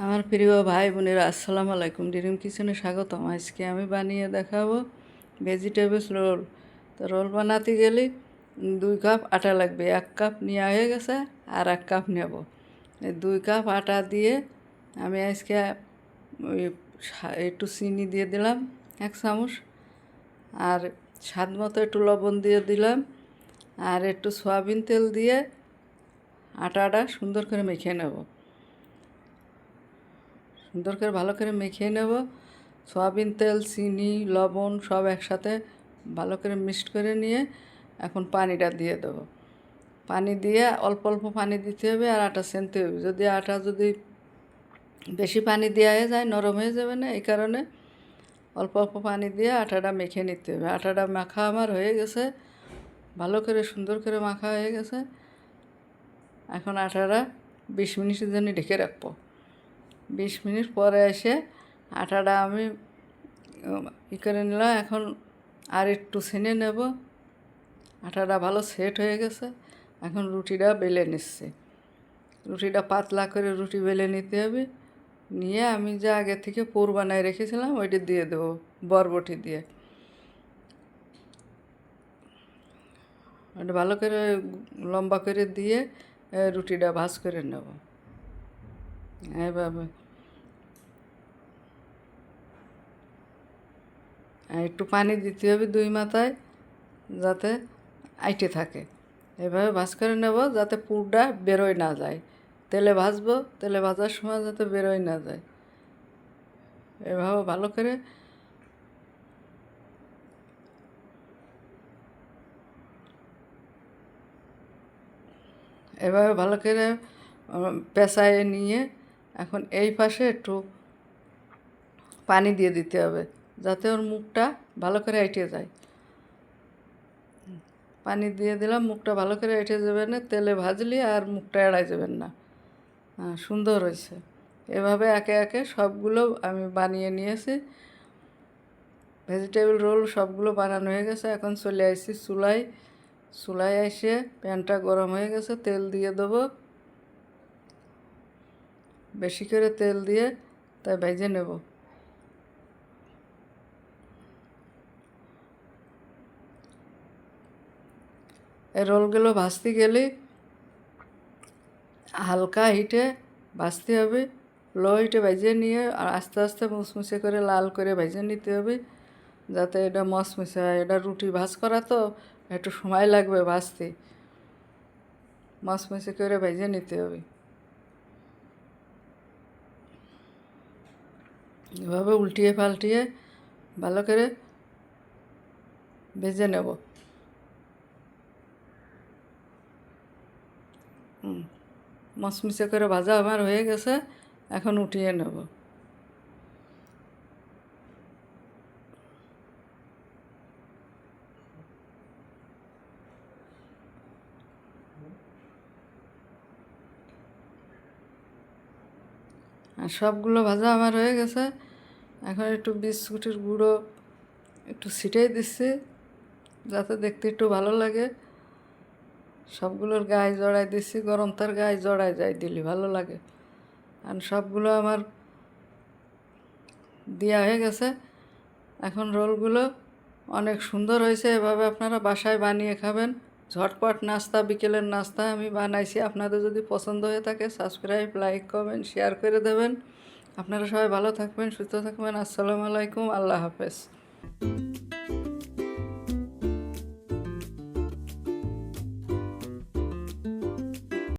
আমার প্রিয় ভাই বোনেরা আসসালামু আলাইকুম। ড্রিম কিচেনে স্বাগতম। আজকে আমি বানিয়ে দেখাবো ভেজিটেবলস রোল। তো রোল বানাতে গেলে 2 কাপ আটা লাগবে। 1 কাপ নেওয়া হয়ে গেছে, আর 1 কাপ নেব। এই 2 কাপ আটা দিয়ে আমি আজকে ওই একটু চিনি দিয়ে দিলাম 1 চামচ, আর স্বাদ মতো একটু লবণ দিয়ে দিলাম, আর একটু সয়াবিন তেল দিয়ে আটাটা সুন্দর করে মেখে নেব। সুন্দর করে ভালো করে মেখে নেব। সয়াবিন তেল, চিনি, লবণ সব একসাথে ভালো করে মিক্সড করে নিয়ে এখন পানিটা দিয়ে দেবো। পানি দিয়ে অল্প অল্প পানি দিতে হবে, আর আটা সেনতে হবে। যদি বেশি পানি দেওয়া হয়ে যায় নরম হয়ে যাবে না, এই কারণে অল্প অল্প পানি দিয়ে আটাটা মেখে নিতে হবে। আটাটা মাখা আমার হয়ে গেছে, ভালো করে সুন্দর করে মাখা হয়ে গেছে। এখন আটাটা 20 মিনিটের জন্য ঢেকে রাখবো। 20 মিনিট পরে এসে আটাটা আমি করে নিলাম। এখন আর একটু ছেনে নেব। আটাটা ভালো সেট হয়ে গেছে। এখন রুটিটা বেলে নিচ্ছি। রুটিটা পাতলা করে রুটি বেলে নিতে হবে। নিয়ে আমি যা আগে থেকে পুর বানায় রেখেছিলাম ওইটা দিয়ে দেবো বরবটি দিয়ে। ওটা ভালো করে লম্বা করে দিয়ে রুটিটা ভাজ করে নেব এভাবে। একটু পানি দিতে হবে 2 মাথায়, যাতে আইটে থাকে। এভাবে ভাজ করে নেব যাতে পুরটা বেরোয় না যায়। তেলে ভাজবো, তেলে ভাজার সময় যাতে বেরোয় না যায়। এভাবে ভালো করে পেঁচায় নিয়ে এখন এই পাশে একটু পানি দিয়ে দিতে হবে, যাতে ওর মুখটা ভালো করে এঁটে যায়। পানি দিয়ে দিলাম, মুখটা ভালো করে এঁটে যাবে না, তেলে ভাজলে আর মুখটা এড়াই যাবেন না। সুন্দর হয়েছে। এভাবে একে একে সবগুলো আমি বানিয়ে নিয়েছি। ভেজিটেবল রোল সবগুলো বানানো হয়ে গেছে। এখন চলে আসছি চুলায় এসে প্যানটা গরম হয়ে গেছে, তেল দিয়ে দেবো। বেশি করে তেল দিয়ে তাই ভেজে নেব। এই রোলগুলো ভাজতে গেলে হালকা হিটে ভাজতে হবে। লো হিটে ভেজে নিয়ে আর আস্তে আস্তে মুচমুচে করে লাল করে ভেজে নিতে হবে, যাতে এটা মচমচে হয়। এটা রুটি ভাজ করা তো একটু সময় লাগবে ভাজতে। মচমচে করে ভেজে নিতে হবে। এভাবে উল্টিয়ে পাল্টিয়ে ভালো করে ভেজে নেব। মচমচে করে ভাজা আমার হয়ে গেছে, এখন উঠিয়ে নেব। আর সবগুলো ভাজা আমার হয়ে গেছে। এখন একটু বিস্কুটের গুঁড়ো একটু ছিটিয়ে দিচ্ছি, যাতে দেখতে একটু ভালো লাগে। সবগুলোর গায়ে জড়াই দিচ্ছি, গরম তার গায়ে জড়াই যায় দিলে ভালো লাগে। আর সবগুলো আমার দেওয়া হয়ে গেছে। এখন রোলগুলো অনেক সুন্দর হয়েছে। এভাবে আপনারা বাসায় বানিয়ে খাবেন। ঝটপট নাস্তা, বিকেলের নাস্তা আমি বানাইছি। আপনাদের যদি পছন্দ হয়ে থাকে সাবস্ক্রাইব, লাইক, কমেন্ট, শেয়ার করে দেবেন। আপনারা সবাই ভালো থাকবেন, সুস্থ থাকবেন। আসসালামু আলাইকুম, আল্লাহ হাফেজ।